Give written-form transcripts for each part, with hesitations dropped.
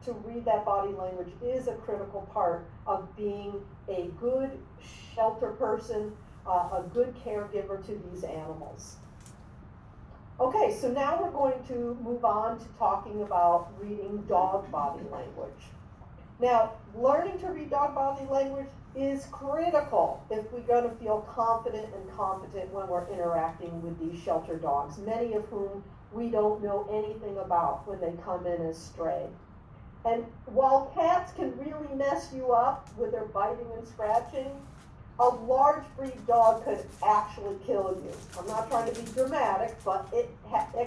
to read that body language is a critical part of being a good shelter person, a good caregiver to these animals. Okay, so now we're going to move on to talking about reading dog body language. Now, learning to read dog body language is critical if we're going to feel confident and competent when we're interacting with these shelter dogs, many of whom we don't know anything about when they come in as stray. And while cats can really mess you up with their biting and scratching, a large breed dog could actually kill you. I'm not trying to be dramatic, but it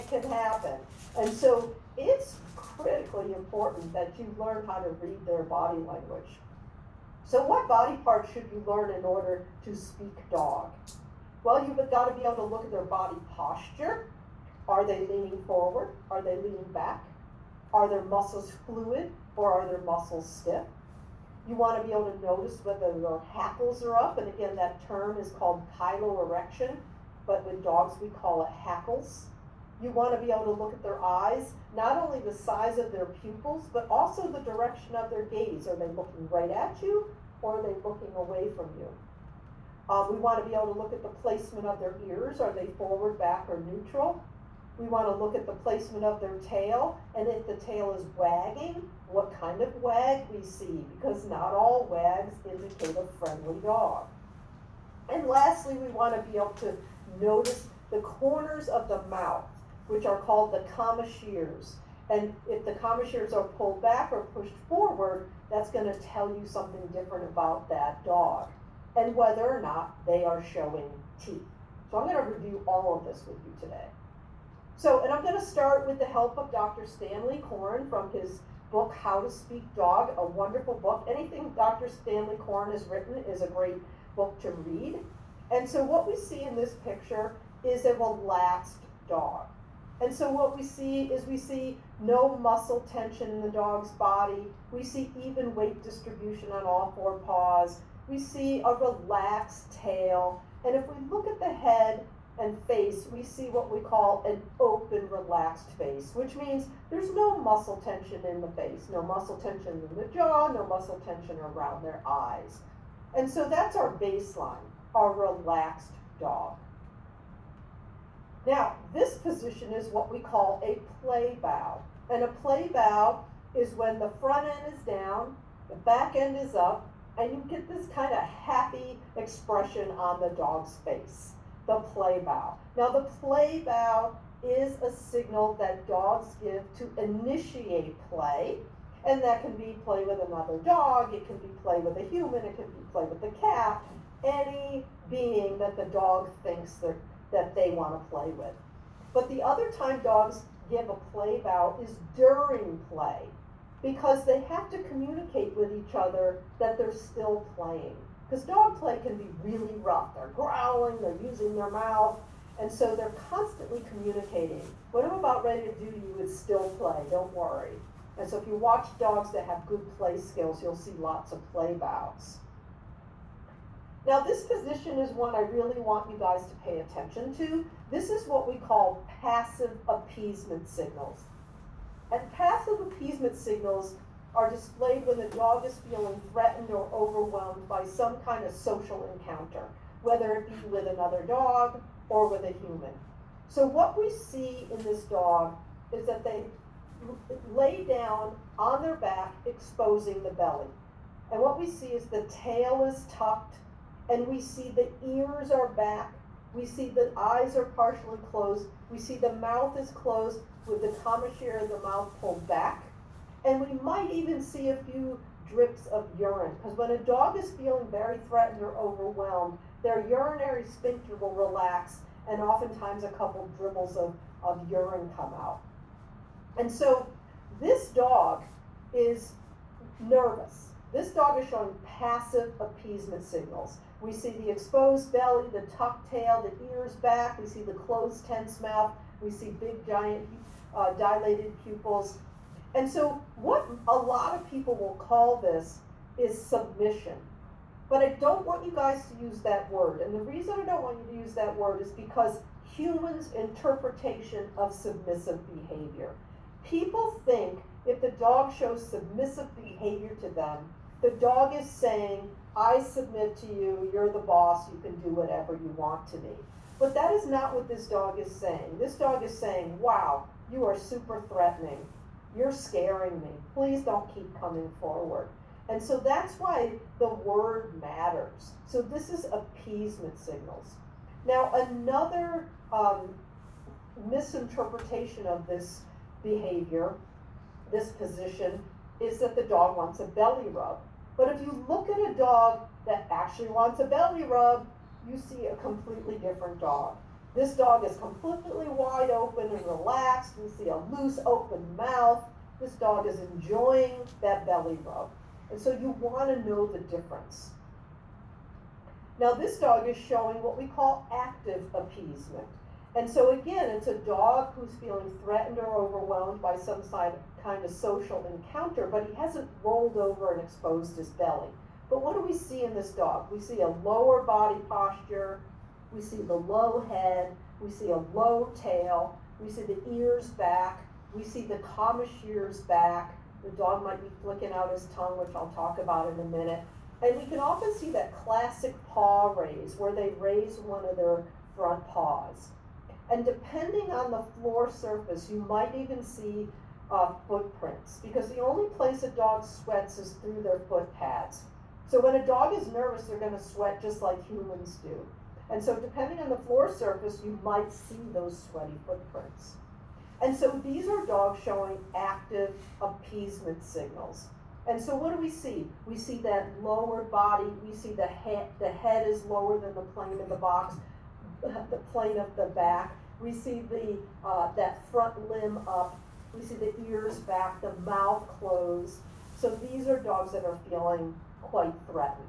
can happen. And so it's critically important that you learn how to read their body language. So what body parts should you learn in order to speak dog? Well, you've got to be able to look at their body posture. Are they leaning forward? Are they leaning back? Are their muscles fluid or are their muscles stiff? You want to be able to notice whether their hackles are up, and again, that term is called piloerection, but with dogs we call it hackles. You want to be able to look at their eyes, not only the size of their pupils, but also the direction of their gaze. Are they looking right at you, or are they looking away from you? We want to be able to look at the placement of their ears. Are they forward, back, or neutral? We want to look at the placement of their tail, and if the tail is wagging, what kind of wag we see, because not all wags indicate a friendly dog. And lastly, we want to be able to notice the corners of the mouth, which are called the commissures. And if the commissures are pulled back or pushed forward, that's going to tell you something different about that dog, and whether or not they are showing teeth. So I'm going to review all of this with you today. So, and I'm going to start with the help of Dr. Stanley Coren from his book, How to Speak Dog, a wonderful book. Anything Dr. Stanley Coren has written is a great book to read. And so what we see in this picture is a relaxed dog. And so what we see is we see no muscle tension in the dog's body. We see even weight distribution on all four paws. We see a relaxed tail. And if we look at the head and face, we see what we call an open, relaxed face, which means there's no muscle tension in the face, no muscle tension in the jaw, no muscle tension around their eyes. And so that's our baseline, our relaxed dog. Now, this position is what we call a play bow. And a play bow is when the front end is down, the back end is up, and you get this kind of happy expression on the dog's face. The play bow. Now, the play bow is a signal that dogs give to initiate play, and that can be play with another dog, it can be play with a human, it can be play with the cat, any being that the dog thinks that they want to play with. But the other time dogs give a play bow is during play, because they have to communicate with each other that they're still playing. Because dog play can be really rough. They're growling, they're using their mouth, and so they're constantly communicating. What I'm about ready to do to you is still play, don't worry. And so if you watch dogs that have good play skills, you'll see lots of play bows. Now this position is one I really want you guys to pay attention to. This is what we call passive appeasement signals. And passive appeasement signals are displayed when the dog is feeling threatened or overwhelmed by some kind of social encounter, whether it be with another dog or with a human. So what we see in this dog is that they lay down on their back, exposing the belly. And what we see is the tail is tucked, and we see the ears are back, we see the eyes are partially closed, we see the mouth is closed with the commissure of the mouth pulled back. And we might even see a few drips of urine, because when a dog is feeling very threatened or overwhelmed, their urinary sphincter will relax, and oftentimes a couple dribbles of urine come out. And so this dog is nervous. This dog is showing passive appeasement signals. We see the exposed belly, the tucked tail, the ears back, we see the closed tense mouth, we see big giant dilated pupils. And so what a lot of people will call this is submission. But I don't want you guys to use that word. And the reason I don't want you to use that word is because humans' interpretation of submissive behavior. People think if the dog shows submissive behavior to them, the dog is saying, I submit to you, you're the boss, you can do whatever you want to me. But that is not what this dog is saying. This dog is saying, wow, you are super threatening. You're scaring me. Please don't keep coming forward. And so that's why the word matters. So this is appeasement signals. Now, another misinterpretation of this behavior, this position, is that the dog wants a belly rub. But if you look at a dog that actually wants a belly rub, you see a completely different dog. This dog is completely wide open and relaxed. You see a loose, open mouth. This dog is enjoying that belly rub. And so you want to know the difference. Now this dog is showing what we call active appeasement. And so again, it's a dog who's feeling threatened or overwhelmed by some kind of social encounter, but he hasn't rolled over and exposed his belly. But what do we see in this dog? We see a lower body posture, we see the low head, we see a low tail, we see the ears back, we see the commissures back. The dog might be flicking out his tongue, which I'll talk about in a minute. And we can often see that classic paw raise, where they raise one of their front paws. And depending on the floor surface, you might even see footprints, because the only place a dog sweats is through their foot pads. So when a dog is nervous, they're going to sweat just like humans do. And so depending on the floor surface, you might see those sweaty footprints. And so these are dogs showing active appeasement signals. And so what do we see? We see that lower body, we see the head is lower than the plane of the box, the plane of the back. We see that front limb up. We see the ears back, the mouth closed. So these are dogs that are feeling quite threatened.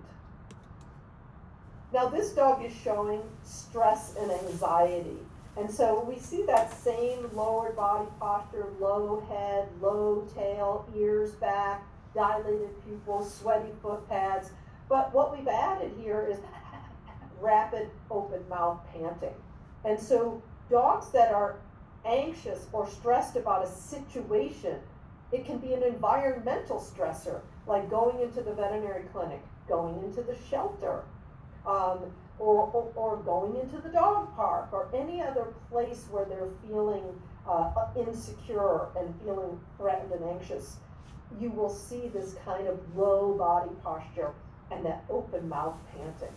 Now this dog is showing stress and anxiety. And so we see that same lower body posture, low head, low tail, ears back, dilated pupils, sweaty foot pads. But what we've added here is rapid open mouth panting. And so dogs that are anxious or stressed about a situation, it can be an environmental stressor, like going into the veterinary clinic, going into the shelter, or going into the dog park, or any other place where they're feeling insecure and feeling threatened and anxious. You will see this kind of low body posture and that open mouth panting.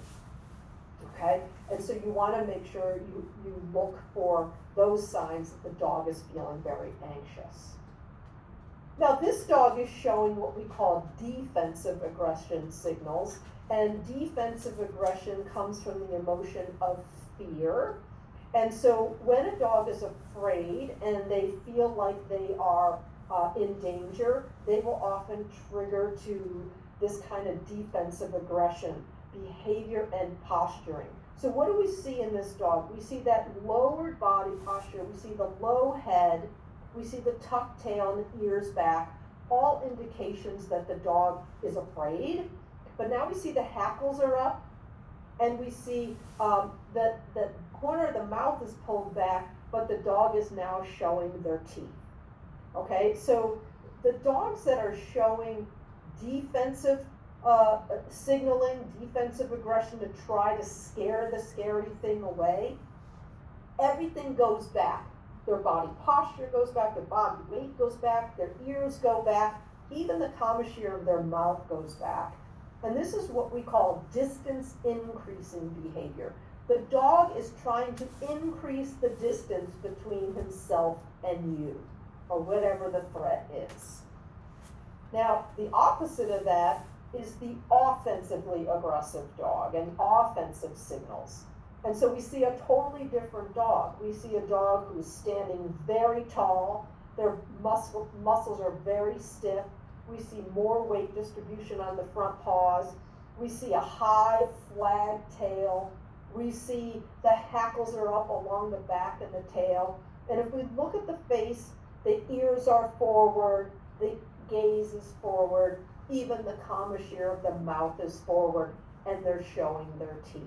Okay? And so you want to make sure you look for those signs that the dog is feeling very anxious. Now this dog is showing what we call defensive aggression signals. And defensive aggression comes from the emotion of fear. And so when a dog is afraid and they feel like they are in danger, they will often trigger to this kind of defensive aggression, behavior and posturing. So what do we see in this dog? We see that lowered body posture, we see the low head, we see the tucked tail and the ears back, all indications that the dog is afraid. But now we see the hackles are up, and we see that the corner of the mouth is pulled back, but the dog is now showing their teeth. Okay, so the dogs that are showing defensive signaling, defensive aggression to try to scare the scary thing away, everything goes back. Their body posture goes back, their body weight goes back, their ears go back, even the commissure of their mouth goes back. And this is what we call distance increasing behavior. The dog is trying to increase the distance between himself and you, or whatever the threat is. Now, the opposite of that is the offensively aggressive dog and offensive signals. And so we see a totally different dog. We see a dog who's standing very tall, their muscles are very stiff. We see more weight distribution on the front paws. We see a high flag tail. We see the hackles are up along the back and the tail. And if we look at the face, the ears are forward, the gaze is forward, even the commissure of the mouth is forward, and they're showing their teeth.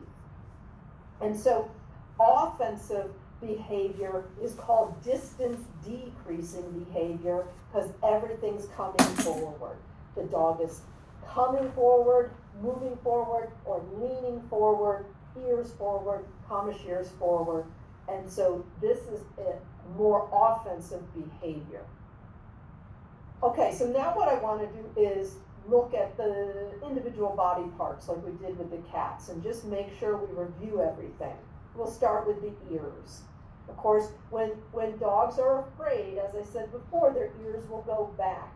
And so offensive behavior is called distance decreasing behavior because everything's coming forward. The dog is coming forward, moving forward, or leaning forward, ears forward, commissures forward. And so this is a more offensive behavior. Okay, so now what I want to do is look at the individual body parts like we did with the cats and just make sure we review everything. We'll start with the ears. Of course, when dogs are afraid, as I said before, their ears will go back.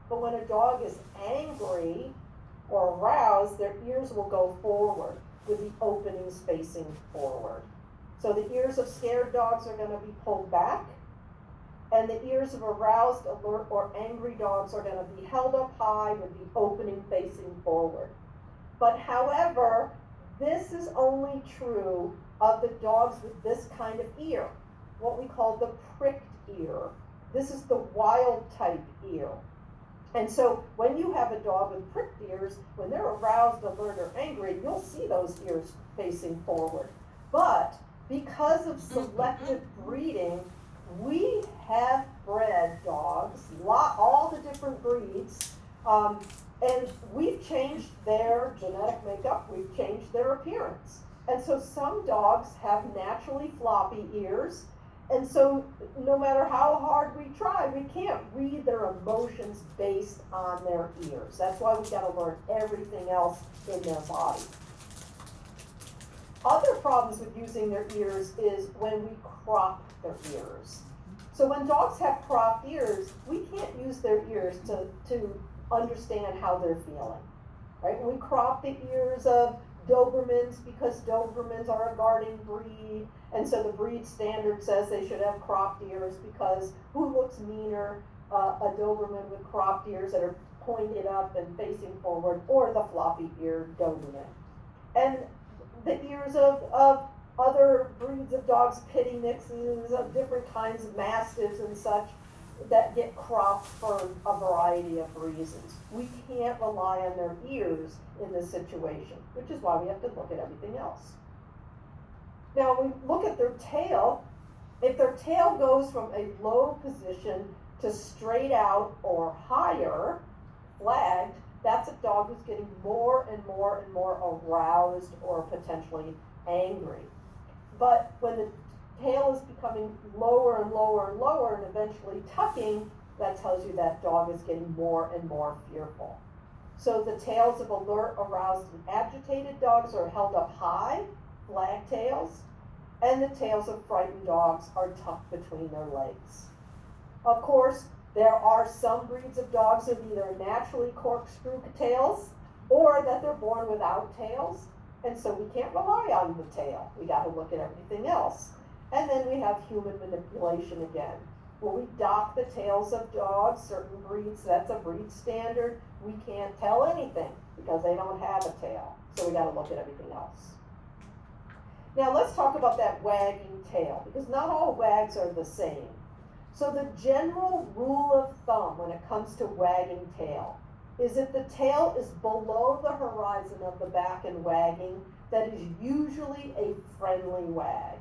But when a dog is angry or aroused, their ears will go forward with the openings facing forward. So the ears of scared dogs are going to be pulled back, and the ears of aroused, alert, or angry dogs are going to be held up high with the opening facing forward. But however, this is only true of the dogs with this kind of ear, what we call the pricked ear. This is the wild type ear. And so when you have a dog with pricked ears, when they're aroused, alert, or angry, you'll see those ears facing forward. But because of selective breeding, we have bred dogs, all the different breeds, and we've changed their genetic makeup, we've changed their appearance. And so some dogs have naturally floppy ears, and so no matter how hard we try, we can't read their emotions based on their ears. That's why we gotta learn everything else in their body. Other problems with using their ears is when we crop their ears. So when dogs have cropped ears, we can't use their ears to understand how they're feeling, right? When we crop the ears of Dobermans because Dobermans are a guarding breed, and so the breed standard says they should have cropped ears because who looks meaner, a Doberman with cropped ears that are pointed up and facing forward, or the floppy-eared Doberman. And the ears of other breeds of dogs, pitty mixes of different kinds of mastiffs and such, that get cropped for a variety of reasons. We can't rely on their ears in this situation, which is why we have to look at everything else. Now, when we look at their tail, if their tail goes from a low position to straight out or higher, flagged, that's a dog who's getting more and more and more aroused or potentially angry. But when the tail is becoming lower and lower and lower and eventually tucking, that tells you that dog is getting more and more fearful. So the tails of alert, aroused, and agitated dogs are held up high, flag tails, and the tails of frightened dogs are tucked between their legs. Of course, there are some breeds of dogs that either naturally corkscrew tails or that they're born without tails, and so we can't rely on the tail. We got to look at everything else. And then we have human manipulation again. When we dock the tails of dogs, certain breeds, that's a breed standard, we can't tell anything because they don't have a tail. So we got to look at everything else. Now let's talk about that wagging tail, because not all wags are the same. So the general rule of thumb when it comes to wagging tail is if the tail is below the horizon of the back and wagging, that is usually a friendly wag.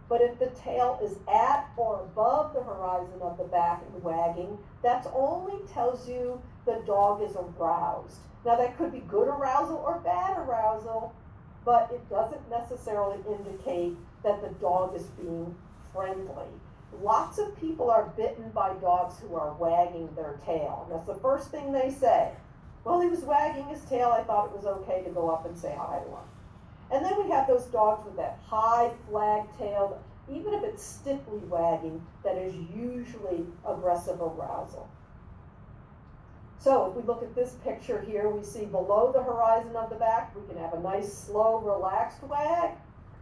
But if the tail is at or above the horizon of the back and wagging, that only tells you the dog is aroused. Now that could be good arousal or bad arousal, but it doesn't necessarily indicate that the dog is being friendly. Lots of people are bitten by dogs who are wagging their tail. And that's the first thing they say. Well, he was wagging his tail, I thought it was okay to go up and say hi to him. And then we have those dogs with that high flag tail, even if it's stiffly wagging, that is usually aggressive arousal. So if we look at this picture here, we see below the horizon of the back, we can have a nice, slow, relaxed wag,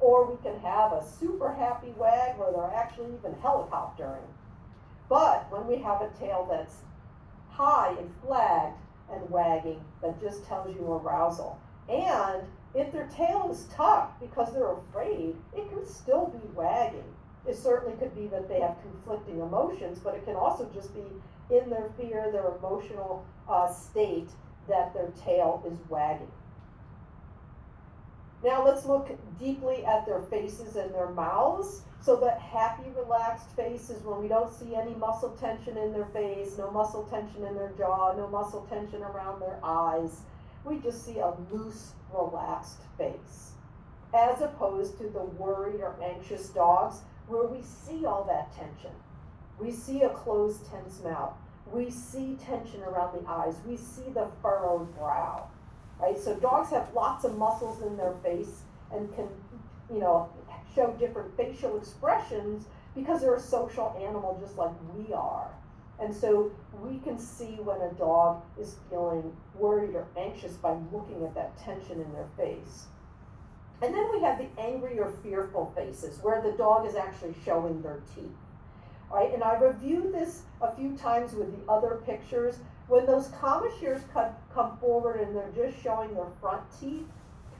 or we can have a super happy wag where they're actually even helicoptering. But when we have a tail that's high and flagged and wagging, that just tells you arousal. And if their tail is tucked because they're afraid, it can still be wagging. It certainly could be that they have conflicting emotions, but it can also just be in their fear, their emotional state, that their tail is wagging. Now let's look deeply at their faces and their mouths. So that happy, relaxed face is when we don't see any muscle tension in their face, no muscle tension in their jaw, no muscle tension around their eyes. We just see a loose, relaxed face. As opposed to the worried or anxious dogs where we see all that tension. We see a closed, tense mouth. We see tension around the eyes. We see the furrowed brow. Right? So dogs have lots of muscles in their face and can, show different facial expressions because they're a social animal just like we are. And so we can see when a dog is feeling worried or anxious by looking at that tension in their face. And then we have the angry or fearful faces where the dog is actually showing their teeth. Right? And I reviewed this a few times with the other pictures. When those commissures come forward and they're just showing their front teeth,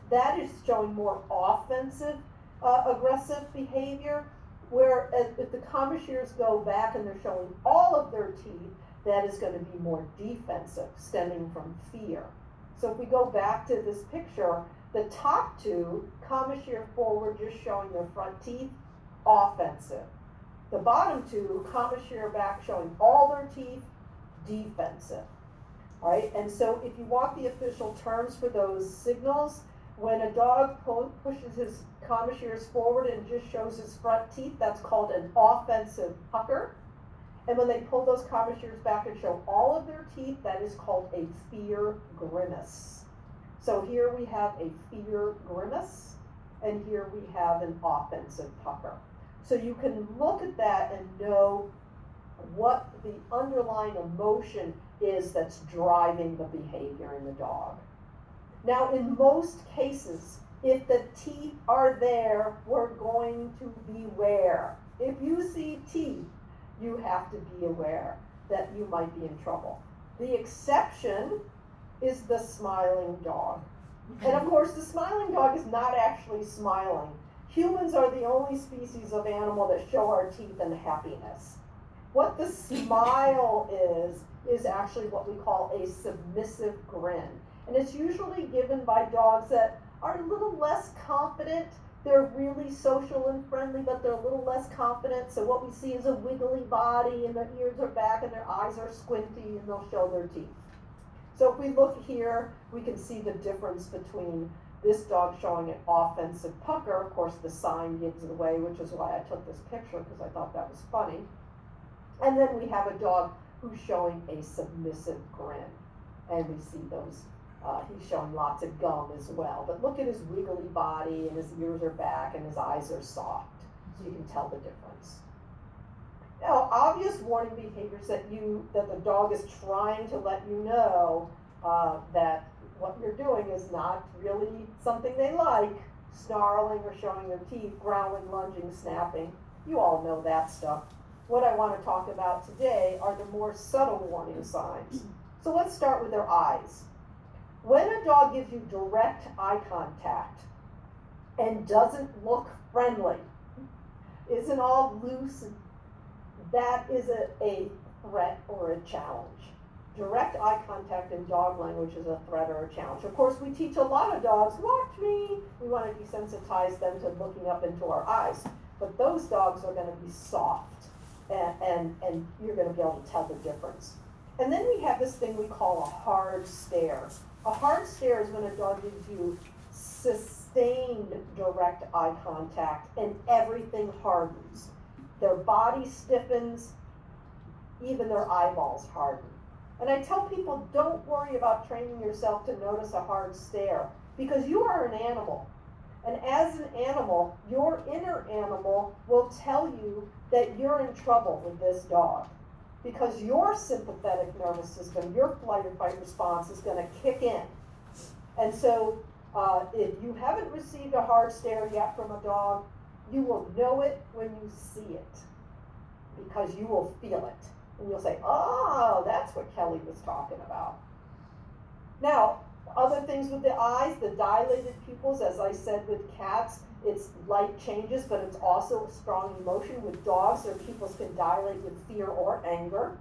that is showing more offensive, aggressive behavior, whereas if the commissures go back and they're showing all of their teeth, that is going to be more defensive, stemming from fear. So if we go back to this picture, the top two, commissure forward, just showing their front teeth, offensive. The bottom two, commissure back, showing all their teeth, defensive. All right, and so if you want the official terms for those signals, when a dog pushes his commissures forward and just shows his front teeth, that's called an offensive pucker. And when they pull those commissures back and show all of their teeth, that is called a fear grimace. So here we have a fear grimace, and here we have an offensive pucker. So you can look at that and know what the underlying emotion is that's driving the behavior in the dog. Now, in most cases, if the teeth are there, we're going to beware. If you see teeth, you have to be aware that you might be in trouble. The exception is the smiling dog. And of course, the smiling dog is not actually smiling. Humans are the only species of animal that show our teeth in happiness. What the smile is actually what we call a submissive grin. And it's usually given by dogs that are a little less confident. They're really social and friendly, but they're a little less confident. So what we see is a wiggly body, and their ears are back, and their eyes are squinty, and they'll show their teeth. So if we look here, we can see the difference between this dog showing an offensive pucker. Of course, the sign gives it away, which is why I took this picture, because I thought that was funny. And then we have a dog who's showing a submissive grin. And we see those, he's showing lots of gum as well. But look at his wiggly body, and his ears are back, and his eyes are soft. So you can tell the difference. Now, obvious warning behaviors that the dog is trying to let you know that what you're doing is not really something they like. Snarling or showing their teeth, growling, lunging, snapping. You all know that stuff. What I want to talk about today are the more subtle warning signs. So let's start with their eyes. When a dog gives you direct eye contact and doesn't look friendly, isn't all loose, that is a threat or a challenge. Direct eye contact in dog language is a threat or a challenge. Of course, we teach a lot of dogs, watch me. We want to desensitize them to looking up into our eyes. But those dogs are going to be soft, and you're going to be able to tell the difference. And then we have this thing we call a hard stare. A hard stare is when a dog gives you sustained direct eye contact and everything hardens. Their body stiffens, even their eyeballs harden. And I tell people, don't worry about training yourself to notice a hard stare, because you are an animal. And as an animal, your inner animal will tell you that you're in trouble with this dog, because your sympathetic nervous system, your flight or fight response is going to kick in. And so if you haven't received a hard stare yet from a dog, you will know it when you see it, because you will feel it. And you'll say, oh, that's what Kelly was talking about. Now, other things with the eyes, the dilated pupils, as I said with cats, it's light changes, but it's also strong emotion. With dogs, their pupils can dilate with fear or anger.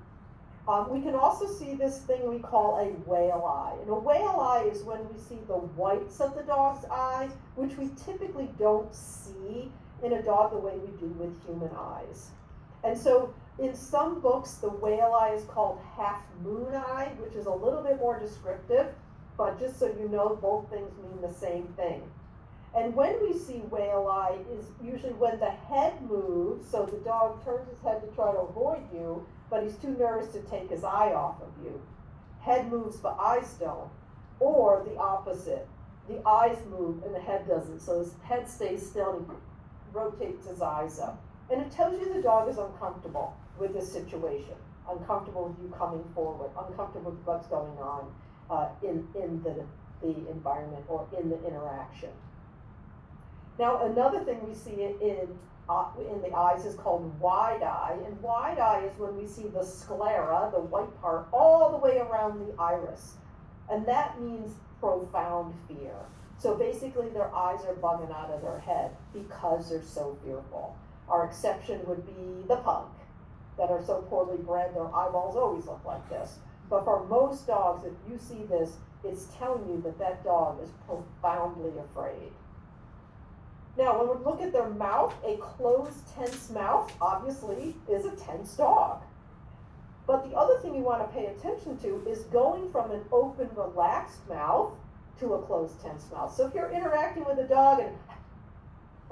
We can also see this thing we call a whale eye. And a whale eye is when we see the whites of the dog's eyes, which we typically don't see in a dog the way we do with human eyes. And so in some books, the whale eye is called half moon eye, which is a little bit more descriptive, but just so you know, both things mean the same thing. And when we see whale eye is usually when the head moves, so the dog turns his head to try to avoid you, but he's too nervous to take his eye off of you. Head moves but eyes don't. Or the opposite. The eyes move and the head doesn't, so his head stays still and he rotates his eyes up. And it tells you the dog is uncomfortable with this situation, uncomfortable with you coming forward, uncomfortable with what's going on in the environment or in the interaction. Now, another thing we see in the eyes is called wide eye, and wide eye is when we see the sclera, the white part, all the way around the iris, and that means profound fear. So basically their eyes are bugging out of their head because they're so fearful. Our exception would be the pug, that are so poorly bred, their eyeballs always look like this. But for most dogs, if you see this, it's telling you that that dog is profoundly afraid. Now, when we look at their mouth, a closed, tense mouth, obviously, is a tense dog. But the other thing you want to pay attention to is going from an open, relaxed mouth to a closed, tense mouth. So if you're interacting with a dog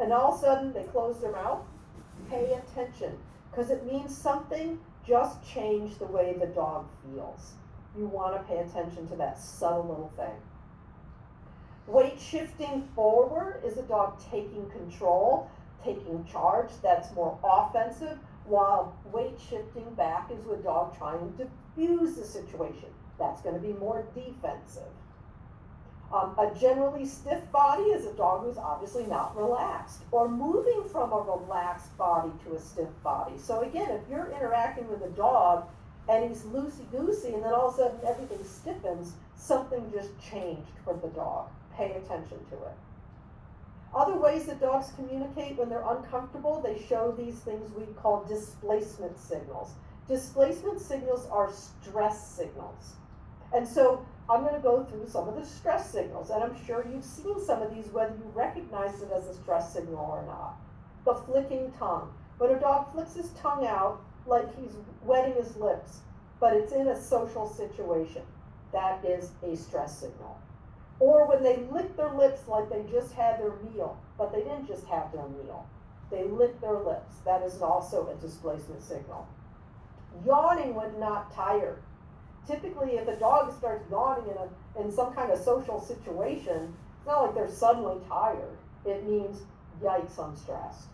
and all of a sudden they close their mouth, pay attention, because it means something just changed the way the dog feels. You want to pay attention to that subtle little thing. Weight shifting forward is a dog taking control, taking charge. That's more offensive, while weight shifting back is a dog trying to diffuse the situation. That's going to be more defensive. A generally stiff body is a dog who's obviously not relaxed, or moving from a relaxed body to a stiff body. So again, if you're interacting with a dog and he's loosey-goosey and then all of a sudden everything stiffens, something just changed for the dog. Pay attention to it. Other ways that dogs communicate when they're uncomfortable, they show these things we call displacement signals. Displacement signals are stress signals. And so I'm going to go through some of the stress signals, and I'm sure you've seen some of these, whether you recognize it as a stress signal or not. The flicking tongue. When a dog flicks his tongue out like he's wetting his lips, but it's in a social situation, that is a stress signal. Or when they lick their lips like they just had their meal, but they didn't just have their meal. They lick their lips. That is also a displacement signal. Yawning when not tired. Typically, if a dog starts yawning in some kind of social situation, it's not like they're suddenly tired. It means, yikes, I'm stressed.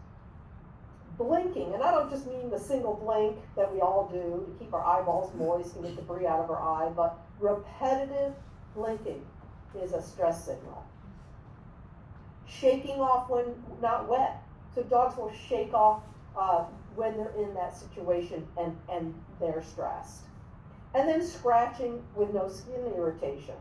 Blinking, and I don't just mean the single blink that we all do to keep our eyeballs moist and get debris out of our eye, but repetitive blinking is a stress signal. Shaking off when not wet. So dogs will shake off when they're in that situation and they're stressed. And then scratching with no skin irritation.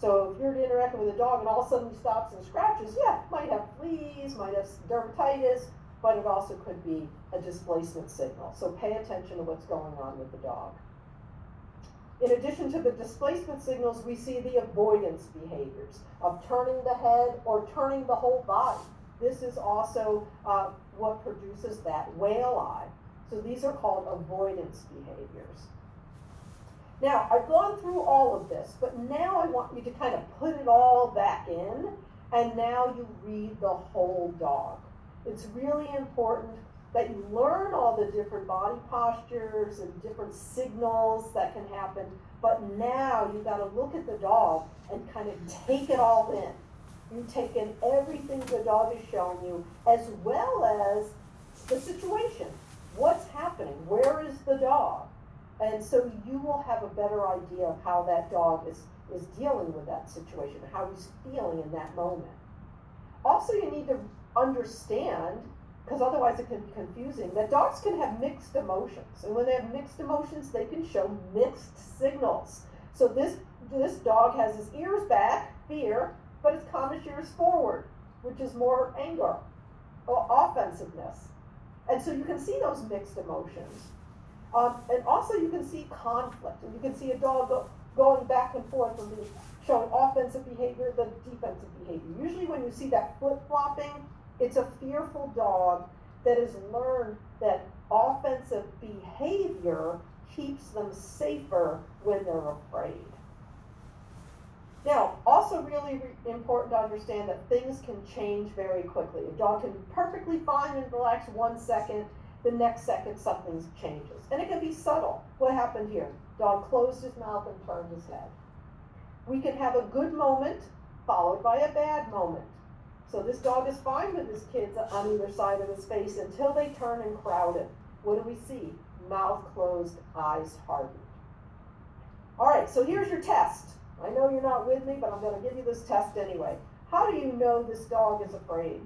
So if you're interacting with a dog and all of a sudden he stops and scratches, yeah, might have fleas, might have dermatitis, but it also could be a displacement signal. So pay attention to what's going on with the dog. In addition to the displacement signals, we see the avoidance behaviors of turning the head or turning the whole body. This is also what produces that whale eye. So these are called avoidance behaviors. Now, I've gone through all of this, but now I want you to kind of put it all back in, and now you read the whole dog. It's really important that you learn all the different body postures and different signals that can happen, but now you've got to look at the dog and kind of take it all in. You take in everything the dog is showing you, as well as the situation. What's happening? Where is the dog? And so you will have a better idea of how that dog is dealing with that situation, how he's feeling in that moment. Also, you need to understand, because otherwise it can be confusing, that dogs can have mixed emotions. And when they have mixed emotions, they can show mixed signals. So this dog has his ears back, fear, but his calmest ears forward, which is more anger or offensiveness. And so you can see those mixed emotions. And also you can see conflict, and you can see a dog going back and forth from showing offensive behavior to defensive behavior. Usually when you see that flip-flopping, it's a fearful dog that has learned that offensive behavior keeps them safer when they're afraid. Now, also really important to understand that things can change very quickly. A dog can be perfectly fine and relaxed 1 second, the next second something changes. And it can be subtle. What happened here? Dog closed his mouth and turned his head. We can have a good moment followed by a bad moment. So this dog is fine with his kids on either side of his face until they turn and crowd him. What do we see? Mouth closed, eyes hardened. All right, so here's your test. I know you're not with me, but I'm going to give you this test anyway. How do you know this dog is afraid?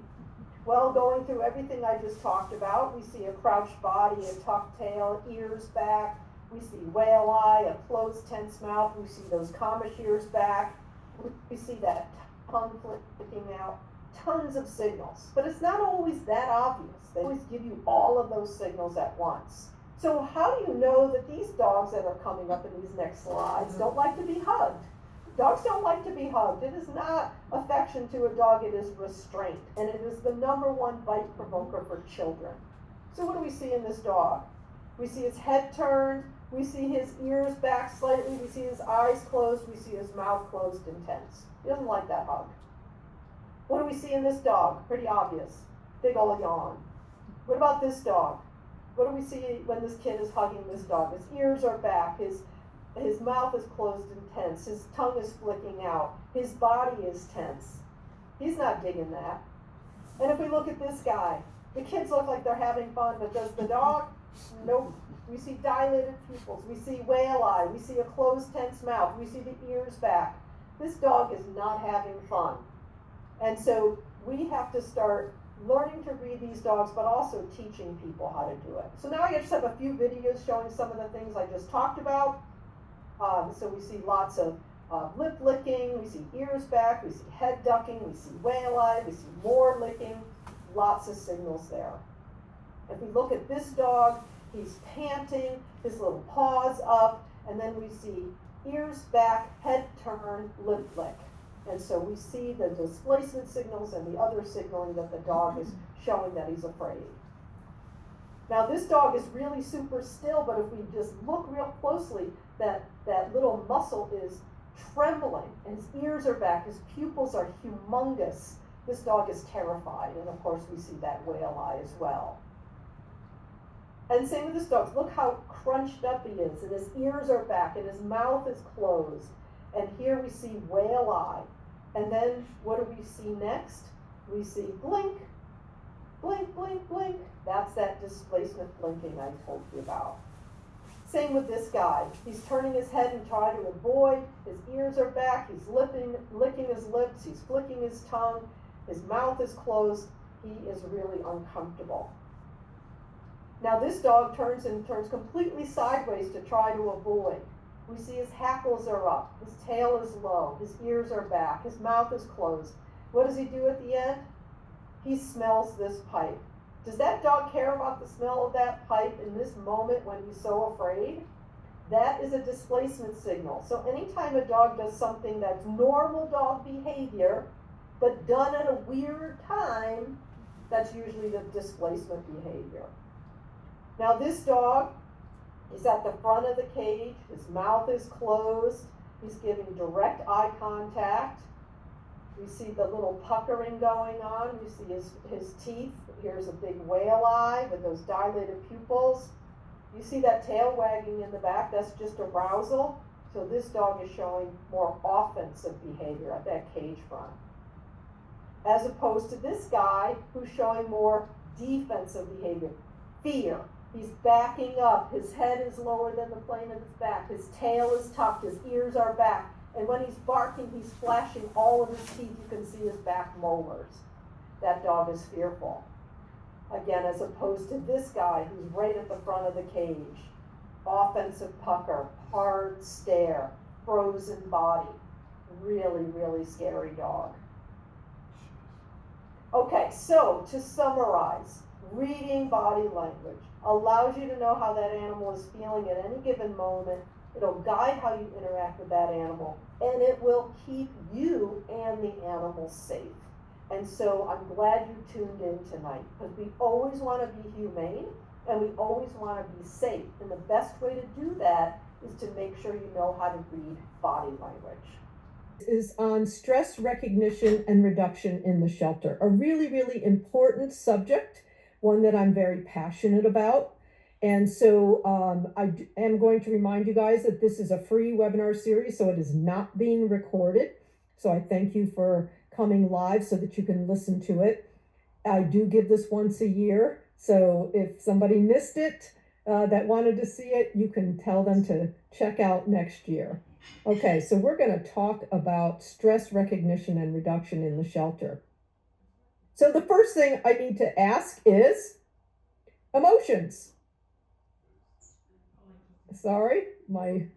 Well, going through everything I just talked about, we see a crouched body, a tucked tail, ears back. We see whale eye, a closed, tense mouth. We see those comish ears back. We see that tongue flicking out. Tons of signals. But it's not always that obvious. They always give you all of those signals at once. So how do you know that these dogs that are coming up in these next slides don't like to be hugged? Dogs don't like to be hugged. It is not affection to a dog, it is restraint. And it is the #1 bite provoker for children. So what do we see in this dog? We see his head turned, we see his ears back slightly, we see his eyes closed, we see his mouth closed and tense. He doesn't like that hug. What do we see in this dog? Pretty obvious. Big ol' yawn. What about this dog? What do we see when this kid is hugging this dog? His ears are back, his mouth is closed and tense, his tongue is flicking out, his body is tense. He's not digging that. And if we look at this guy, the kids look like they're having fun, but does the dog? Nope. We see dilated pupils, we see whale eye, we see a closed, tense mouth, we see the ears back. This dog is not having fun. And so we have to start learning to read these dogs, but also teaching people how to do it. So now I just have a few videos showing some of the things I just talked about. So we see lots of lip licking, we see ears back, we see head ducking, we see whale eye, we see more licking, lots of signals there. If we look at this dog, he's panting, his little paws up, and then we see ears back, head turn, lip lick. And so we see the displacement signals and the other signaling that the dog is showing that he's afraid. Now this dog is really super still, but if we just look real closely, that little muscle is trembling, and his ears are back, his pupils are humongous. This dog is terrified, and of course we see that whale eye as well. And same with this dog. Look how crunched up he is, and his ears are back, and his mouth is closed. And here we see whale eye. And then what do we see next? We see blink, blink, blink, blink. That's that displacement blinking I told you about. Same with this guy. He's turning his head and trying to avoid. His ears are back. He's licking his lips. He's flicking his tongue. His mouth is closed. He is really uncomfortable. Now this dog turns completely sideways to try to avoid. We see his hackles are up, his tail is low, his ears are back, his mouth is closed. What does he do at the end? He smells this pipe. Does that dog care about the smell of that pipe in this moment when he's so afraid? That is a displacement signal. So anytime a dog does something that's normal dog behavior, but done at a weird time, that's usually the displacement behavior. Now this dog, he's at the front of the cage, his mouth is closed, he's giving direct eye contact. We see the little puckering going on, we see his teeth, here's a big whale eye with those dilated pupils. You see that tail wagging in the back, that's just arousal. So this dog is showing more offensive behavior at that cage front. As opposed to this guy who's showing more defensive behavior, fear. He's backing up, his head is lower than the plane of his back, his tail is tucked, his ears are back, and when he's barking, he's flashing all of his teeth. You can see his back molars. That dog is fearful. Again, as opposed to this guy who's right at the front of the cage. Offensive pucker, hard stare, frozen body. Really, really scary dog. Okay, so to summarize, reading body language. allows you to know how that animal is feeling at any given moment. It'll guide how you interact with that animal, and it will keep you and the animal safe. And so I'm glad you tuned in tonight, because we always want to be humane and we always want to be safe. And the best way to do that is to make sure you know how to read body language. Is on stress recognition and reduction in the shelter, a really, really important subject, one that I'm very passionate about. And so I am going to remind you guys that this is a free webinar series, so it is not being recorded. So I thank you for coming live so that you can listen to it. I do give this once a year, so if somebody missed it that wanted to see it, you can tell them to check out next year. Okay, so we're going to talk about stress recognition and reduction in the shelter. So the first thing I need to ask is emotions. Sorry, my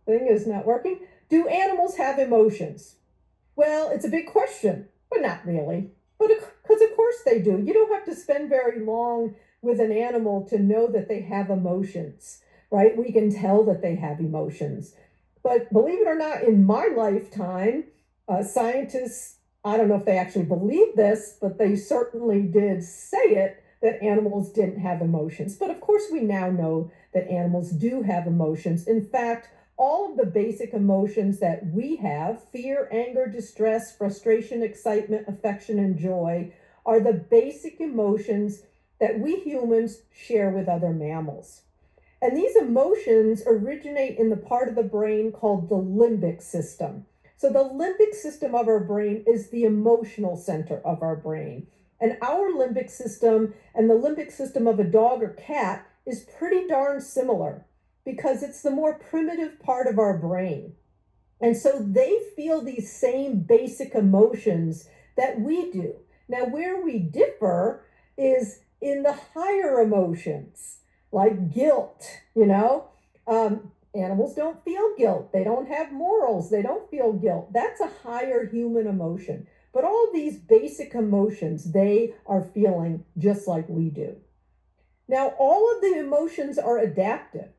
thing is not working. Do animals have emotions? Well, it's a big question, but not really. But because of course they do. You don't have to spend very long with an animal to know that they have emotions, right? We can tell that they have emotions. But believe it or not, in my lifetime, scientists, I don't know if they actually believe this, but they certainly did say it, that animals didn't have emotions. But of course, we now know that animals do have emotions. In fact, all of the basic emotions that we have, fear, anger, distress, frustration, excitement, affection, and joy, are the basic emotions that we humans share with other mammals. And these emotions originate in the part of the brain called the limbic system. So the limbic system of our brain is the emotional center of our brain. And our limbic system and the limbic system of a dog or cat is pretty darn similar, because it's the more primitive part of our brain. And so they feel these same basic emotions that we do. Now, where we differ is in the higher emotions, like guilt, Animals don't feel guilt. They don't have morals. They don't feel guilt. That's a higher human emotion. But all these basic emotions, they are feeling just like we do. Now, all of the emotions are adaptive.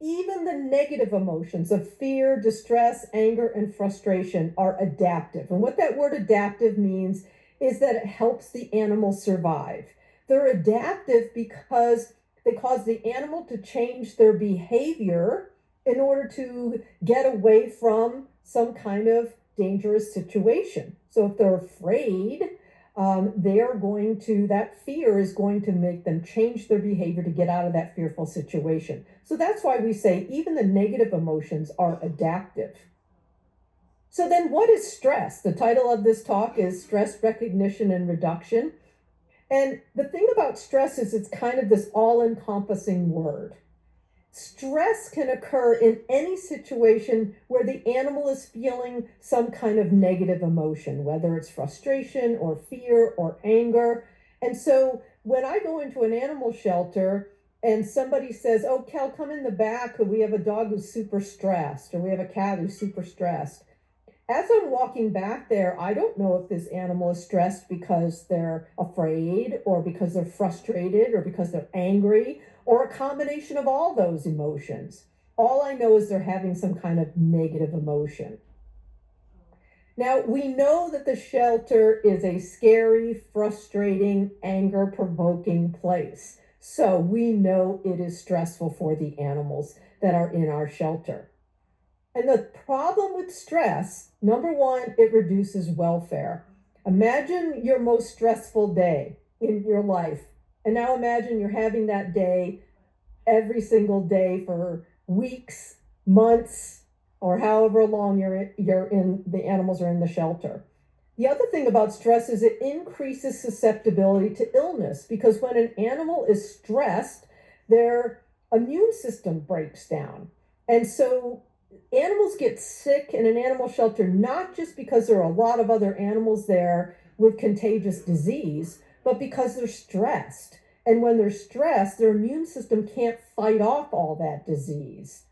Even the negative emotions of fear, distress, anger, and frustration are adaptive. And what that word adaptive means is that it helps the animal survive. They're adaptive because they cause the animal to change their behavior in order to get away from some kind of dangerous situation. So if they're afraid, that fear is going to make them change their behavior to get out of that fearful situation. So that's why we say even the negative emotions are adaptive. So then what is stress? The title of this talk is Stress Recognition and Reduction. And the thing about stress is it's kind of this all-encompassing word. Stress can occur in any situation where the animal is feeling some kind of negative emotion, whether it's frustration or fear or anger. And so when I go into an animal shelter and somebody says, "Oh, Cal, come in the back, we have a dog who's super stressed, or we have a cat who's super stressed." As I'm walking back there, I don't know if this animal is stressed because they're afraid, or because they're frustrated, or because they're angry, or a combination of all those emotions. All I know is they're having some kind of negative emotion. Now, we know that the shelter is a scary, frustrating, anger-provoking place. So we know it is stressful for the animals that are in our shelter. And the problem with stress, number one, it reduces welfare. Imagine your most stressful day in your life. And now imagine you're having that day every single day for weeks, months, or however long the animals are in the shelter. The other thing about stress is it increases susceptibility to illness, because when an animal is stressed, their immune system breaks down. And so animals get sick in an animal shelter, not just because there are a lot of other animals there with contagious disease, but because they're stressed. And when they're stressed, their immune system can't fight off all that disease.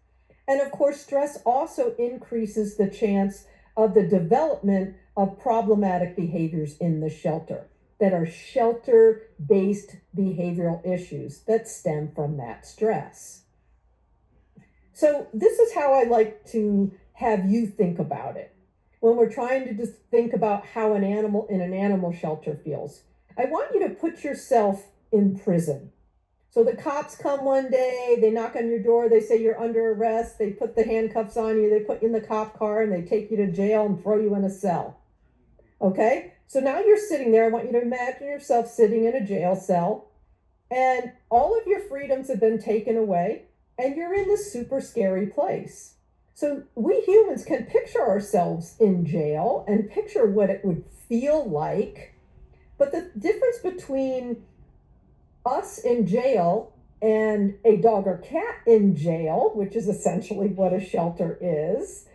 And of course, stress also increases the chance of the development of problematic behaviors in the shelter. that are shelter-based behavioral issues that stem from that stress. So this is how I like to have you think about it. When we're trying to just think about how an animal in an animal shelter feels, I want you to put yourself in prison. So the cops come one day, they knock on your door, they say you're under arrest, they put the handcuffs on you, they put you in the cop car, and they take you to jail and throw you in a cell. Okay? So now you're sitting there. I want you to imagine yourself sitting in a jail cell, and all of your freedoms have been taken away, and you're in this super scary place. So we humans can picture ourselves in jail and picture what it would feel like. But the difference between us in jail and a dog or cat in jail, which is essentially what a shelter is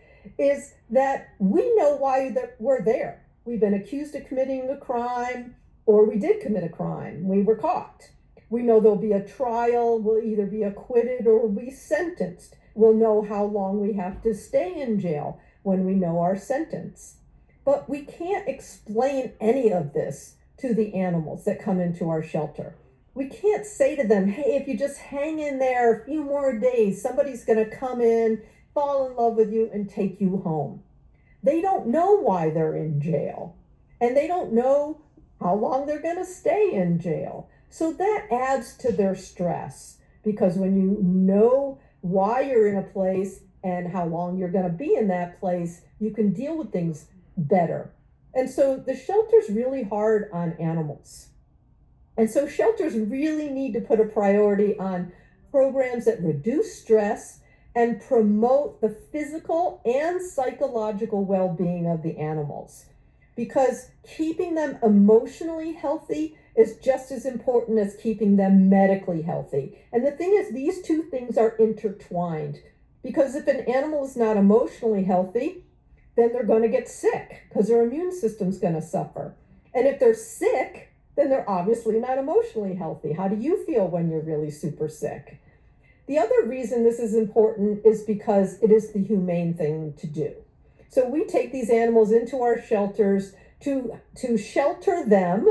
that we know why we're there. We've been accused of committing a crime, or we did commit a crime. We were caught. We know there'll be a trial. We'll either be acquitted or we'll be sentenced. We'll know how long we have to stay in jail when we know our sentence. But we can't explain any of this to the animals that come into our shelter. We can't say to them, hey, if you just hang in there a few more days, somebody's going to come in, fall in love with you, and take you home. They don't know why they're in jail, and they don't know how long they're going to stay in jail. So that adds to their stress, because when you know why you're in a place and how long you're going to be in that place, you can deal with things better. And so the shelter's really hard on animals. And so shelters really need to put a priority on programs that reduce stress and promote the physical and psychological well-being of the animals, because keeping them emotionally healthy is just as important as keeping them medically healthy. And the thing is, these two things are intertwined, because if an animal is not emotionally healthy, then they're going to get sick because their immune system's going to suffer. And if they're sick, then they're obviously not emotionally healthy. How do you feel when you're really super sick? The other reason this is important is because it is the humane thing to do. So we take these animals into our shelters to shelter them,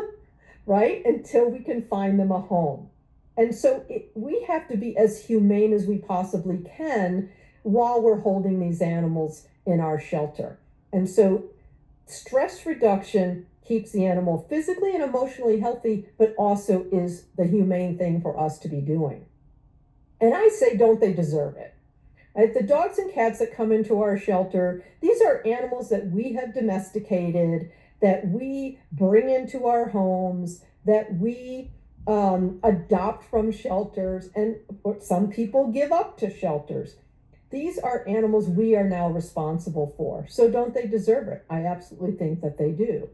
right, until we can find them a home. And so we have to be as humane as we possibly can while we're holding these animals in our shelter. And so stress reduction keeps the animal physically and emotionally healthy, but also is the humane thing for us to be doing. And I say, don't they deserve it? Right? The dogs and cats that come into our shelter, these are animals that we have domesticated, that we bring into our homes, that we adopt from shelters, and some people give up to shelters. These are animals we are now responsible for. So don't they deserve it? I absolutely think that they do.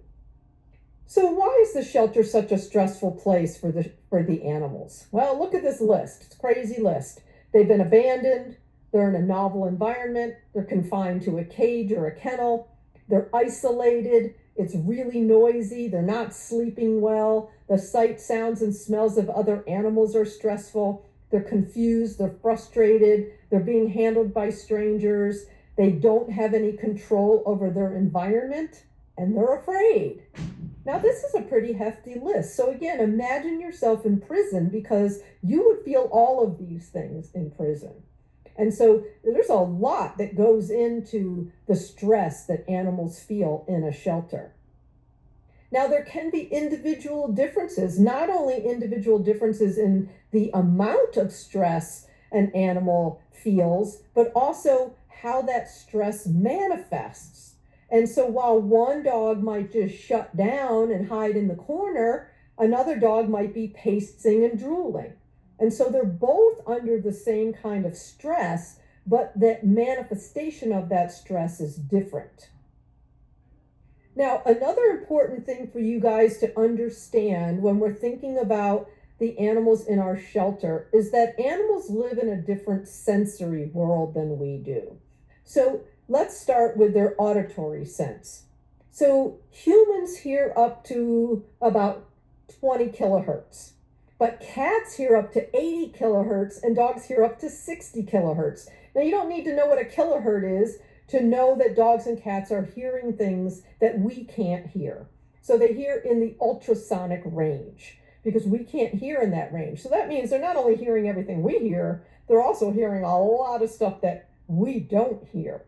So why is the shelter such a stressful place for the animals? Well, look at this list. It's a crazy list. They've been abandoned. They're in a novel environment. They're confined to a cage or a kennel. They're isolated. It's really noisy. They're not sleeping well. The sight, sounds, and smells of other animals are stressful. They're confused. They're frustrated. They're being handled by strangers. They don't have any control over their environment, and they're afraid. Now, this is a pretty hefty list. So again, imagine yourself in prison, because you would feel all of these things in prison. And so there's a lot that goes into the stress that animals feel in a shelter. Now, there can be individual differences, not only individual differences in the amount of stress an animal feels, but also how that stress manifests. And so while one dog might just shut down and hide in the corner, another dog might be pacing and drooling. And so they're both under the same kind of stress, but that manifestation of that stress is different. Now, another important thing for you guys to understand when we're thinking about the animals in our shelter is that animals live in a different sensory world than we do. So let's start with their auditory sense. So humans hear up to about 20 kilohertz, but cats hear up to 80 kilohertz and dogs hear up to 60 kilohertz. Now, you don't need to know what a kilohertz is to know that dogs and cats are hearing things that we can't hear. So they hear in the ultrasonic range because we can't hear in that range. So that means they're not only hearing everything we hear, they're also hearing a lot of stuff that we don't hear.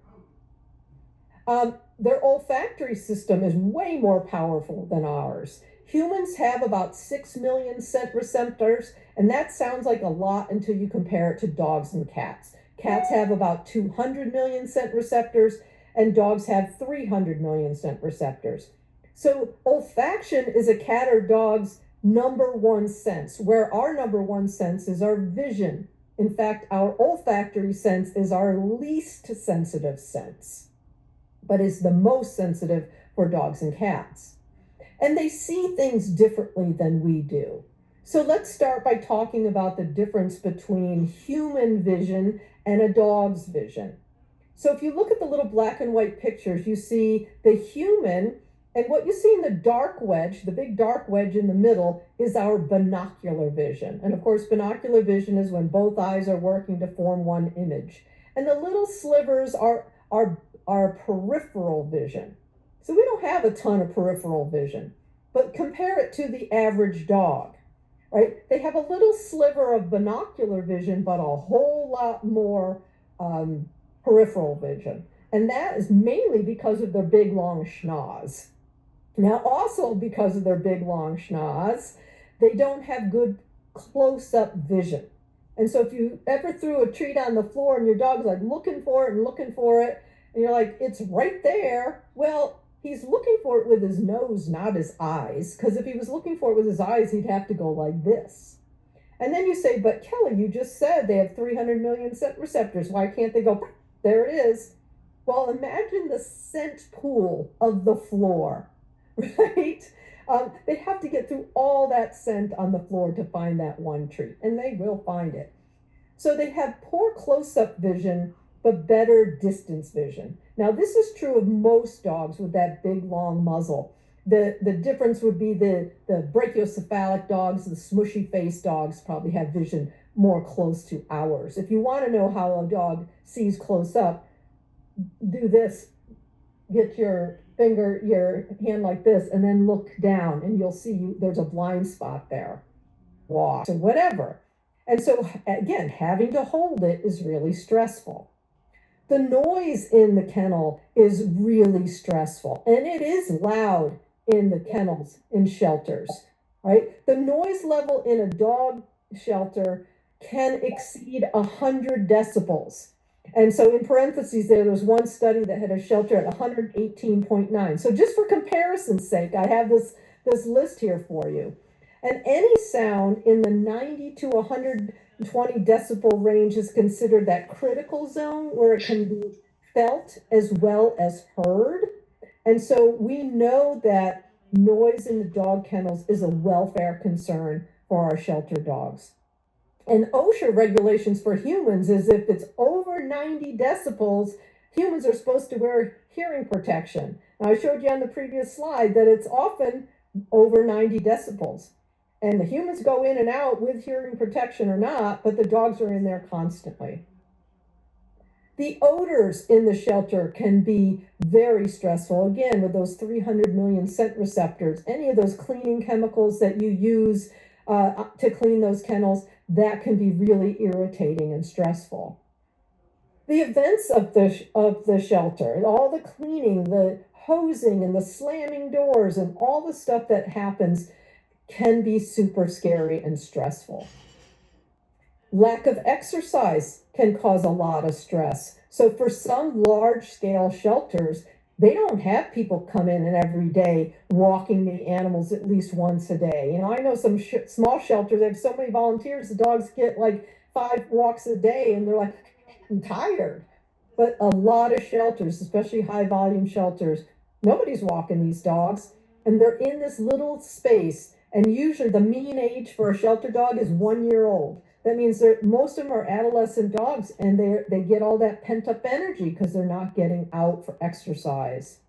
Their olfactory system is way more powerful than ours. Humans have about 6 million scent receptors, and that sounds like a lot until you compare it to dogs and cats. Cats have about 200 million scent receptors, and dogs have 300 million scent receptors. So olfaction is a cat or dog's number one sense, where our number one sense is our vision. In fact, our olfactory sense is our least sensitive sense, but is the most sensitive for dogs and cats. And they see things differently than we do. So let's start by talking about the difference between human vision and a dog's vision. So if you look at the little black and white pictures, you see the human, and what you see in the dark wedge, the big dark wedge in the middle, is our binocular vision. And of course, binocular vision is when both eyes are working to form one image. And the little slivers are peripheral vision. So we don't have a ton of peripheral vision, but compare it to the average dog, right? They have a little sliver of binocular vision, but a whole lot more peripheral vision. And that is mainly because of their big, long schnoz. Now, also because of their big, long schnoz, they don't have good close-up vision. And so if you ever threw a treat on the floor and your dog's like looking for it, and you're like, it's right there. Well, he's looking for it with his nose, not his eyes. Because if he was looking for it with his eyes, he'd have to go like this. And then you say, but Kelly, you just said they have 300 million scent receptors. Why can't they go, there it is? Well, imagine the scent pool of the floor, right? They have to get through all that scent on the floor to find that one treat, and they will find it. So they have poor close-up vision, but better distance vision. Now, this is true of most dogs with that big, long muzzle. The difference would be the brachiocephalic dogs, the smushy-faced dogs probably have vision more close to ours. If you want to know how a dog sees close up, do this. Get your hand like this, and then look down, and you'll see there's a blind spot there. Walk or whatever. And so, again, having to hold it is really stressful. The noise in the kennel is really stressful, and it is loud in the kennels, in shelters, right? The noise level in a dog shelter can exceed 100 decibels. And so in parentheses there was one study that had a shelter at 118.9. So just for comparison's sake, I have this list here for you. And any sound in the 90 to 120 decibel range is considered that critical zone where it can be felt as well as heard. And so we know that noise in the dog kennels is a welfare concern for our shelter dogs. And OSHA regulations for humans is if it's over 90 decibels, humans are supposed to wear hearing protection. Now, I showed you on the previous slide that it's often over 90 decibels. And the humans go in and out with hearing protection or not, but the dogs are in there constantly. The odors in the shelter can be very stressful. Again, with those 300 million scent receptors, any of those cleaning chemicals that you use to clean those kennels, that can be really irritating and stressful. The events of the shelter, all the cleaning, the hosing and the slamming doors and all the stuff that happens can be super scary and stressful. Lack of exercise can cause a lot of stress. So for some large-scale shelters, they don't have people come in and every day walking the animals at least once a day. You know, I know some small shelters, they have so many volunteers, the dogs get like 5 walks a day and they're like, I'm tired. But a lot of shelters, especially high volume shelters, nobody's walking these dogs, and they're in this little space. And usually the mean age for a shelter dog is 1 year old. That means most of them are adolescent dogs, and they get all that pent-up energy because they're not getting out for exercise.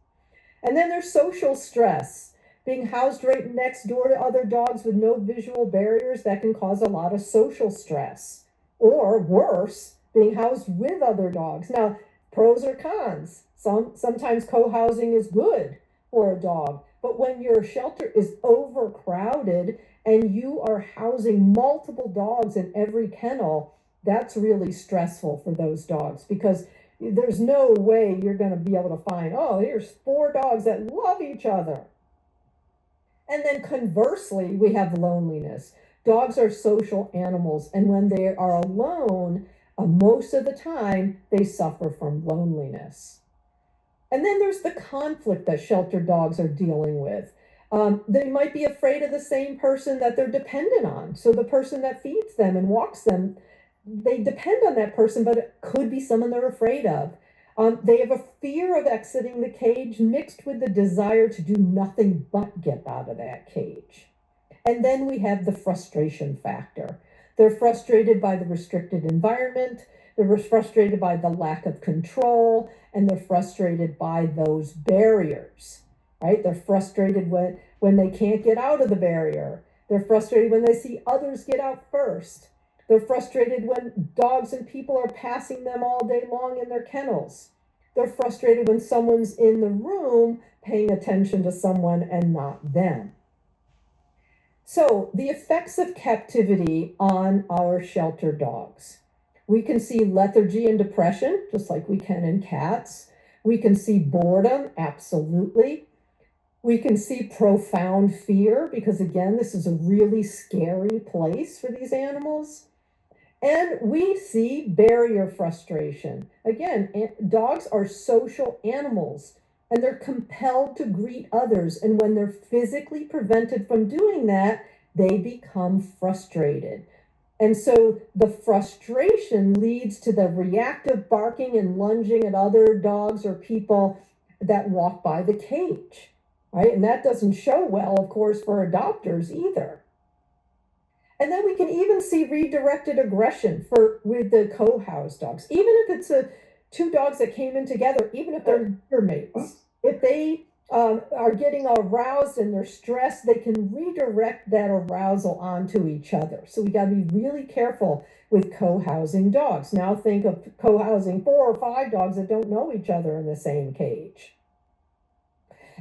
And then there's social stress. Being housed right next door to other dogs with no visual barriers, that can cause a lot of social stress. Or worse, being housed with other dogs. Now, pros or cons. Sometimes co-housing is good for a dog, But when your shelter is overcrowded and you are housing multiple dogs in every kennel, that's really stressful for those dogs because there's no way you're going to be able to find, oh, here's 4 dogs that love each other. And then conversely, we have loneliness. Dogs are social animals, and when they are alone, most of the time they suffer from loneliness. And then there's the conflict that shelter dogs are dealing with. They might be afraid of the same person that they're dependent on. So the person that feeds them and walks them, they depend on that person, but it could be someone they're afraid of. They have a fear of exiting the cage mixed with the desire to do nothing but get out of that cage. And then we have the frustration factor. They're frustrated by the restricted environment, they're frustrated by the lack of control, and they're frustrated by those barriers, right? They're frustrated when they can't get out of the barrier. They're frustrated when they see others get out first. They're frustrated when dogs and people are passing them all day long in their kennels. They're frustrated when someone's in the room paying attention to someone and not them. So, the effects of captivity on our shelter dogs. We can see lethargy and depression, just like we can in cats. We can see boredom, absolutely. We can see profound fear, because again, this is a really scary place for these animals. And we see barrier frustration. Again, dogs are social animals and they're compelled to greet others. And when they're physically prevented from doing that, they become frustrated. And so the frustration leads to the reactive barking and lunging at other dogs or people that walk by the cage, right? And that doesn't show well, of course, for adopters either. And then we can even see redirected aggression with the co-housed dogs. Even if it's 2 dogs that came in together, even if they're mates, if they are getting aroused and they're stressed, they can redirect that arousal onto each other. So we got to be really careful with co-housing dogs. Now think of co-housing 4 or 5 dogs that don't know each other in the same cage.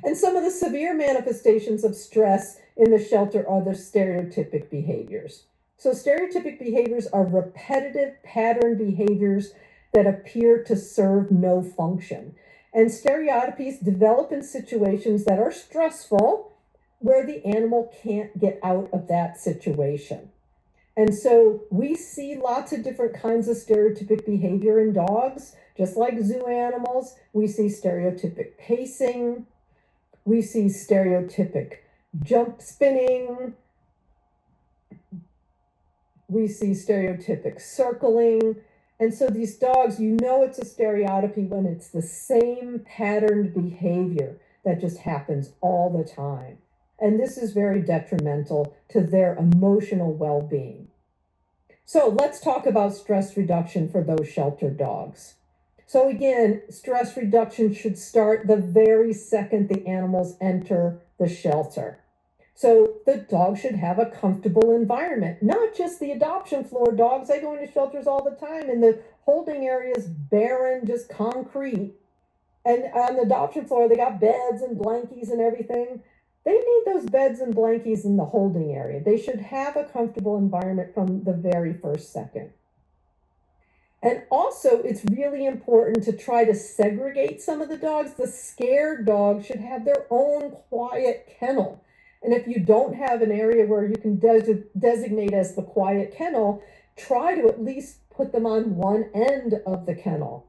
And some of the severe manifestations of stress in the shelter are the stereotypic behaviors. So stereotypic behaviors are repetitive pattern behaviors that appear to serve no function. And stereotypies develop in situations that are stressful, where the animal can't get out of that situation. And so we see lots of different kinds of stereotypic behavior in dogs, just like zoo animals. We see stereotypic pacing. We see stereotypic jump spinning. We see stereotypic circling. And so these dogs, you know it's a stereotypy when it's the same patterned behavior that just happens all the time. And this is very detrimental to their emotional well-being. So let's talk about stress reduction for those shelter dogs. So again, stress reduction should start the very second the animals enter the shelter. So the dog should have a comfortable environment, not just the adoption floor dogs. They go into shelters all the time and the holding area is barren, just concrete. And on the adoption floor, they got beds and blankies and everything. They need those beds and blankies in the holding area. They should have a comfortable environment from the very first second. And also, it's really important to try to segregate some of the dogs. The scared dogs should have their own quiet kennel. And if you don't have an area where you can designate as the quiet kennel, try to at least put them on one end of the kennel.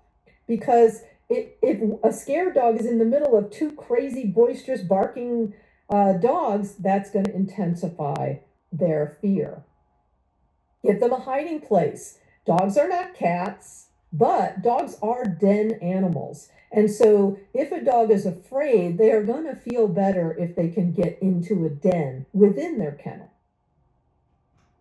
Because if a scared dog is in the middle of 2 crazy, boisterous, barking dogs, that's going to intensify their fear. Give them a hiding place. Dogs are not cats, but dogs are den animals. And so if a dog is afraid, they are going to feel better if they can get into a den within their kennel.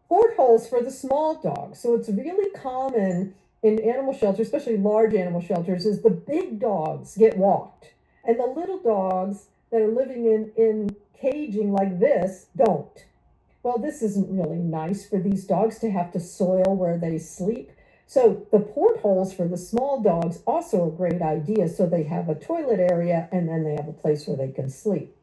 Portholes for the small dogs. So it's really common in animal shelters, especially large animal shelters, is the big dogs get walked. And the little dogs that are living in caging like this don't. Well, this isn't really nice for these dogs to have to soil where they sleep. So the portholes for the small dogs also a great idea. So they have a toilet area and then they have a place where they can sleep.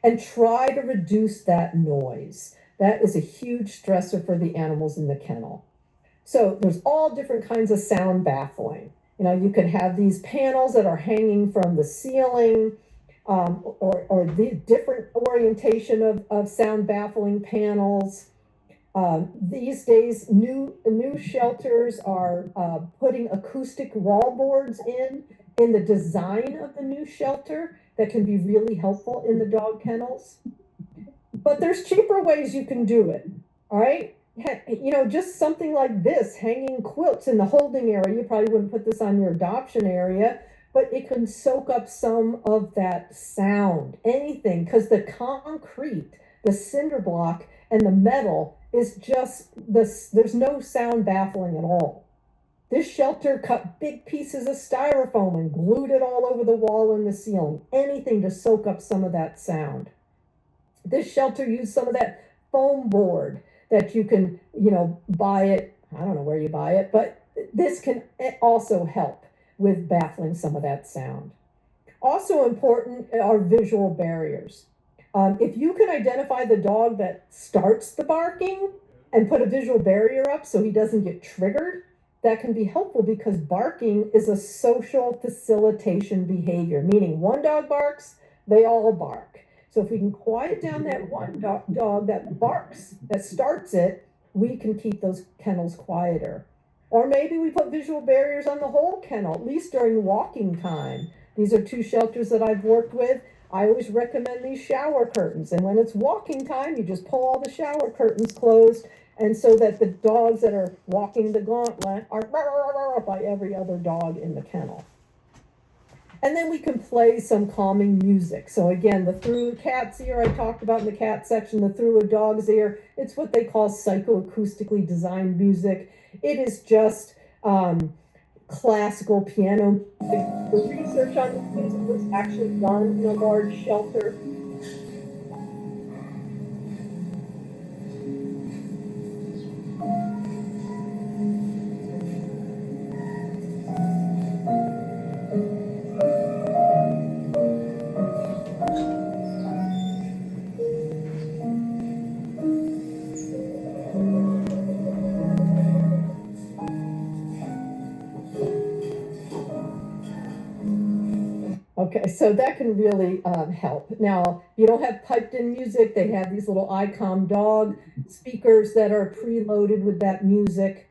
and try to reduce that noise. That is a huge stressor for the animals in the kennel. So there's all different kinds of sound baffling. You can have these panels that are hanging from the ceiling, or the different orientation of sound baffling panels. These days, new shelters are putting acoustic wallboards in the design of the new shelter that can be really helpful in the dog kennels. But there's cheaper ways you can do it. All right. Just something like this, hanging quilts in the holding area. You probably wouldn't put this on your adoption area, but it can soak up some of that sound, anything, because the concrete, the cinder block, and the metal is just this, there's no sound baffling at all. This shelter cut big pieces of styrofoam and glued it all over the wall and the ceiling, anything to soak up some of that sound. This shelter used some of that foam board that you can, buy it. I don't know where you buy it, but this can also help with baffling some of that sound. Also important are visual barriers. If you can identify the dog that starts the barking and put a visual barrier up so he doesn't get triggered, that can be helpful because barking is a social facilitation behavior, meaning one dog barks, they all bark. So if we can quiet down that one dog that barks, that starts it, we can keep those kennels quieter. Or maybe we put visual barriers on the whole kennel, at least during walking time. These are 2 shelters that I've worked with. I always recommend these shower curtains. And when it's walking time, you just pull all the shower curtains closed, and so that the dogs that are walking the gauntlet are by every other dog in the kennel. And then we can play some calming music. So again, the through a cat's ear I talked about in the cat section, the through a dog's ear, it's what they call psychoacoustically designed music. It is just classical piano. The research on this music was actually done in a large shelter. Okay, so that can really help. Now, you don't have piped in music. They have these little ICOM dog speakers that are preloaded with that music.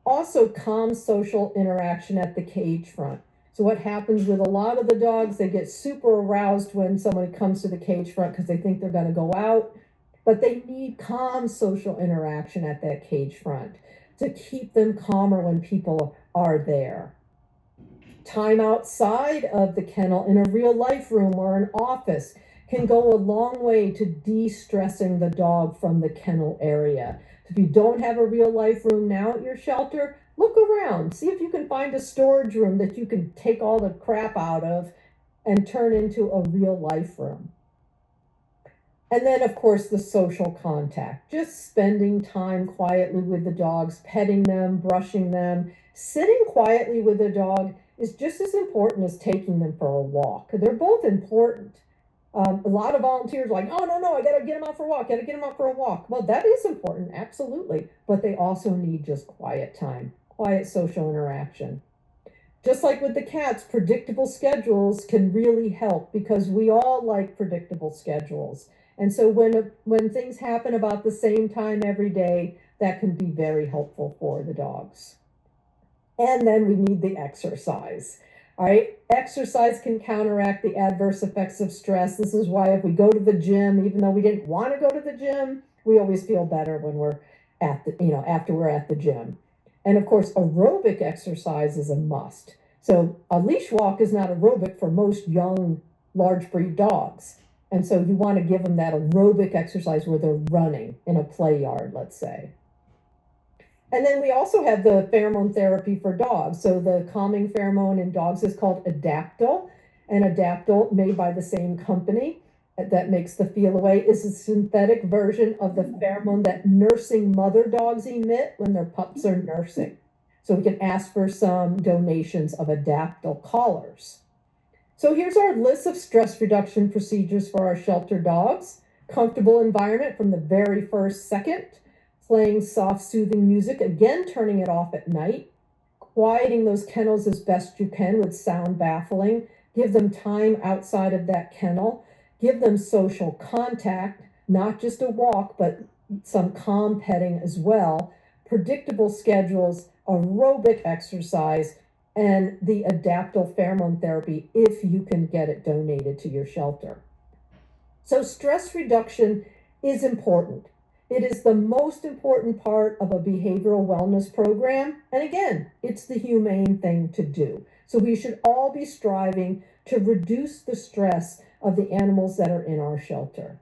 Also, calm social interaction at the cage front. So what happens with a lot of the dogs, they get super aroused when somebody comes to the cage front because they think they're going to go out, but they need calm social interaction at that cage front to keep them calmer when people are there. Time outside of the kennel in a real life room or an office can go a long way to de-stressing the dog from the kennel area. If you don't have a real life room now at your shelter, look around. See if you can find a storage room that you can take all the crap out of and turn into a real life room. And then, of course, the social contact. Just spending time quietly with the dogs, petting them, brushing them. Sitting quietly with the dog is just as important as taking them for a walk. They're both important. A lot of volunteers are like, oh, no, I gotta get them out for a walk, Well, that is important, absolutely. But they also need just quiet time, quiet social interaction. Just like with the cats, predictable schedules can really help because we all like predictable schedules. And so when things happen about the same time every day, that can be very helpful for the dogs. And then we need the exercise. All right, exercise can counteract the adverse effects of stress. This is why if we go to the gym, even though we didn't want to go to the gym, we always feel better when we're at the, after we're at the gym. And of course, aerobic exercise is a must. So a leash walk is not aerobic for most young, large breed dogs. And so you want to give them that aerobic exercise where they're running in a play yard, let's say. And then we also have the pheromone therapy for dogs. So the calming pheromone in dogs is called Adaptil. And Adaptil, made by the same company that makes the Feel Away, is a synthetic version of the pheromone that nursing mother dogs emit when their pups are nursing. So we can ask for some donations of Adaptil collars. So here's our list of stress reduction procedures for our shelter dogs. Comfortable environment from the very first second. Playing soft, soothing music, again, turning it off at night. Quieting those kennels as best you can with sound baffling. Give them time outside of that kennel. Give them social contact, not just a walk, but some calm petting as well. Predictable schedules, aerobic exercise, and the adaptive pheromone therapy if you can get it donated to your shelter. So stress reduction is important. It is the most important part of a behavioral wellness program. And again, it's the humane thing to do. So we should all be striving to reduce the stress of the animals that are in our shelter.